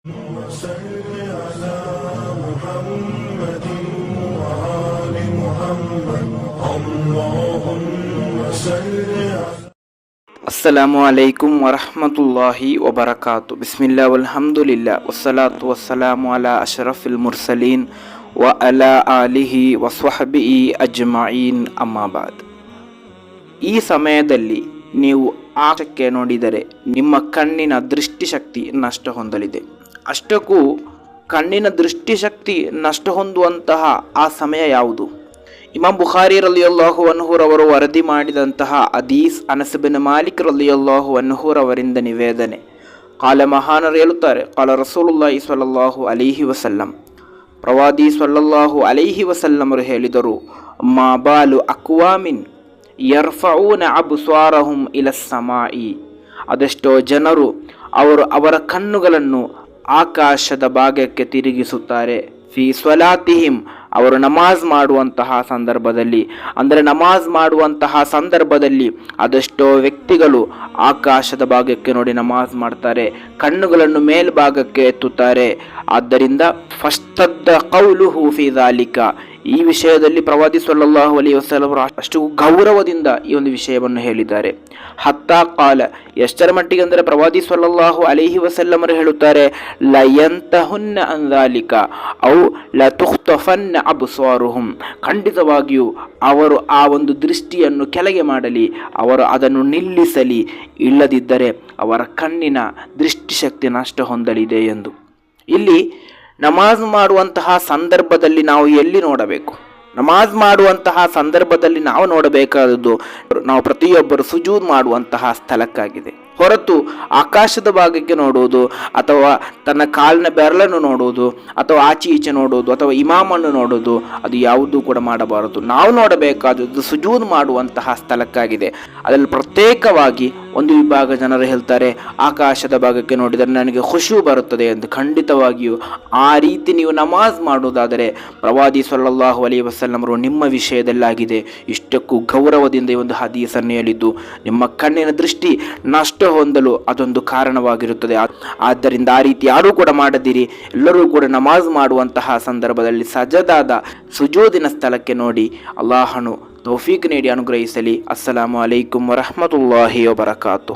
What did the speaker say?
وصل على محمد وآل محمد اللهم صل على ಅಸ್ಸಲಾಮು ಅಲೈಕುಂ ವರಹಮತುಲ್ಲಾಹಿ ವಬರಕಾತು. ಬಿಸ್ಮಿಲ್ಲಾ ವಲ್ಹಮ್ದುಲಿಲ್ಲಾ ವಸ್ಸಲಾತು ವಸ್ಸಲಾಮು ಅಲಾ ಅಶ್ರಫಿಲ್ ಮುರ್ಸಲೀನ್ ವ ಅಲಾ ಆಲಿಹಿ ವಸ್ವಹಬಿಹಿ ಅಜ್ಮഈನ್ ಅಮ್ಮಾಬಾದ್. ಈ ಸಮಯದಲ್ಲಿ ನೀವು ಆಕಾಶಕ್ಕೆ ನೋಡಿದರೆ ನಿಮ್ಮ ಕಣ್ಣಿನ ದೃಷ್ಟಿಶಕ್ತಿ ನಷ್ಟ ಹೊಂದಲಿದೆ. ಅಷ್ಟಕ್ಕೂ ಕಣ್ಣಿನ ದೃಷ್ಟಿಶಕ್ತಿ ನಷ್ಟ ಹೊಂದುವಂತಹ ಆ ಸಮಯ ಯಾವುದು? ಇಮಾಮ್ ಬುಖಾರಿ ರಲಿಯಲ್ಲಾಹು ಅನ್ಹುರವರು ವರದಿ ಮಾಡಿದಂತಹ ಹದೀಸ್ ಅನಸ್ ಬಿನ್ ಮಾಲಿಕ್ ರಲಿಯಲ್ಲಾಹು ಅನ್ಹುರವರಿಂದ ನಿವೇದನೆ. ಕಾಲ ಮಹಾನರು ಹೇಳುತ್ತಾರೆ, ಕಾಲ ರಸೂಲುಲ್ಲಾಹಿ ಸ್ವಲ್ಲಲ್ಲಾಹು ಅಲೈಹಿ ವಸಲ್ಲಂ, ಪ್ರವಾದಿ ಸ್ವಲ್ಲಲ್ಲಾಹು ಅಲೈಹಿ ವಸಲ್ಲಮರು ಹೇಳಿದರು, ಮಾ ಬಾಲು ಅಕ್ವಾಮಿನ್ ಯರ್ಫಊನ ಅಬ್ಸ್ವಾರಹುಂ ಇಲಸ್ ಸಮಾಯಿ. ಅದೆಷ್ಟೋ ಜನರು ಅವರ ಕಣ್ಣುಗಳನ್ನು ಆಕಾಶದ ಭಾಗಕ್ಕೆ ತಿರುಗಿಸುತ್ತಾರೆ. ಫಿ ಸ್ವಲಾತಿಹಿಂ, ಅವರು ನಮಾಜ್ ಮಾಡುವಂತಹ ಸಂದರ್ಭದಲ್ಲಿ ಅದೆಷ್ಟೋ ವ್ಯಕ್ತಿಗಳು ಆಕಾಶದ ಭಾಗಕ್ಕೆ ನೋಡಿ ನಮಾಜ್ ಮಾಡ್ತಾರೆ, ಕಣ್ಣುಗಳನ್ನು ಮೇಲ್ಭಾಗಕ್ಕೆ ಎತ್ತುತ್ತಾರೆ. ಆದ್ದರಿಂದ ಫಸ್ತದ್ದ ಕೌಲುಹು ಫಿ ದಾಲಿಕ, ಈ ವಿಷಯದಲ್ಲಿ ಪ್ರವಾದಿ ಸ್ವಲ್ಲಲ್ಲಾಹು ಅಲೈಹಿ ವಸಲ್ಲಂ ಅಷ್ಟು ಗೌರವದಿಂದ ಈ ಒಂದು ವಿಷಯವನ್ನು ಹೇಳಿದ್ದಾರೆ. ಹತ್ತಾ ಕಾಲ, ಎಷ್ಟರ ಮಟ್ಟಿಗೆ ಅಂದರೆ ಪ್ರವಾದಿ ಸ್ವಲ್ಲಲ್ಲಾಹು ಅಲೈಹಿ ವಸಲ್ಲಮರು ಹೇಳುತ್ತಾರೆ, ಲಯಂತಹುನ್ನ ಅಂದಾಲಿಕ ಔ ಲತುಖ್ತಫನ್ನ ಅಬ್ಸ್ವಾರುಹುಂ, ಖಂಡಿತವಾಗಿಯೂ ಅವರು ಆ ಒಂದು ದೃಷ್ಟಿಯನ್ನು ಕೆಳಗೆ ಮಾಡಲಿ, ಅವರು ಅದನ್ನು ನಿಲ್ಲಿಸಲಿ, ಇಲ್ಲದಿದ್ದರೆ ಅವರ ಕಣ್ಣಿನ ದೃಷ್ಟಿಶಕ್ತಿ ನಷ್ಟ ಹೊಂದಲಿದೆ ಎಂದು. ಇಲ್ಲಿ ನಮಾಜ್ ಮಾಡುವಂತಹ ಸಂದರ್ಭದಲ್ಲಿ ನಾವು ಎಲ್ಲಿ ನೋಡಬೇಕು? ನಮಾಜ್ ಮಾಡುವಂತಹ ಸಂದರ್ಭದಲ್ಲಿ ನಾವು ನೋಡಬೇಕಾದದ್ದು ನಾವು ಪ್ರತಿಯೊಬ್ಬರು ಸುಜೂದ್ ಮಾಡುವಂತಹ ಸ್ಥಳಕ್ಕಾಗಿದೆ, ಹೊರತು ಆಕಾಶದ ಭಾಗಕ್ಕೆ ನೋಡುವುದು ಅಥವಾ ತನ್ನ ಕಾಲಿನ ಬೆರಳನ್ನು ನೋಡುವುದು ಅಥವಾ ಆಚೆ ಈಚೆ ನೋಡುವುದು ಅಥವಾ ಇಮಾಮನ್ನು ನೋಡುವುದು, ಅದು ಯಾವುದೂ ಕೂಡ ಮಾಡಬಾರದು. ನಾವು ನೋಡಬೇಕಾದದ್ದು ಸುಜೂದ್ ಮಾಡುವಂತಹ ಸ್ಥಳಕ್ಕಾಗಿದೆ. ಅದರಲ್ಲಿ ಪ್ರತ್ಯೇಕವಾಗಿ ಒಂದು ವಿಭಾಗ ಜನರು ಹೇಳ್ತಾರೆ, ಆಕಾಶದ ಭಾಗಕ್ಕೆ ನೋಡಿದರೆ ನನಗೆ ಖುಷು ಬರುತ್ತದೆ ಎಂದು. ಖಂಡಿತವಾಗಿಯೂ ಆ ರೀತಿ ನೀವು ನಮಾಜ್ ಮಾಡುವುದಾದರೆ ಪ್ರವಾದಿ ಸ್ವಲ್ಲಲ್ಲಾಹು ಅಲೈಹಿ ವಸಲ್ಲಮರು ನಿಮ್ಮ ವಿಷಯದಲ್ಲಾಗಿದೆ ಇಷ್ಟಕ್ಕೂ ಗೌರವದಿಂದ ಈ ಒಂದು ಹದೀಸನ್ನು ಹೇಳಿದ್ದು, ನಿಮ್ಮ ಕಣ್ಣಿನ ದೃಷ್ಟಿ ನಷ್ಟ ಹೊಂದಲು ಅದೊಂದು ಕಾರಣವಾಗಿರುತ್ತದೆ. ಆದ್ದರಿಂದ ಆ ರೀತಿ ಯಾರೂ ಕೂಡ ಮಾಡದಿರಿ. ಎಲ್ಲರೂ ಕೂಡ ನಮಾಜ್ ಮಾಡುವಂತಹ ಸಂದರ್ಭದಲ್ಲಿ ಸಜದಾದ ಸುಜೂದಿನ ಸ್ಥಳಕ್ಕೆ ನೋಡಿ. ಅಲ್ಲಾಹನು ತೌಫೀಕ್ ನೀಡಿ ಅನುಗ್ರಹಿಸಲಿ. ಅಸ್ಸಲಾಮು ಅಲೈಕುಂ ವರಹಮತುಲ್ಲಾಹಿ ವಬರಕಾತು.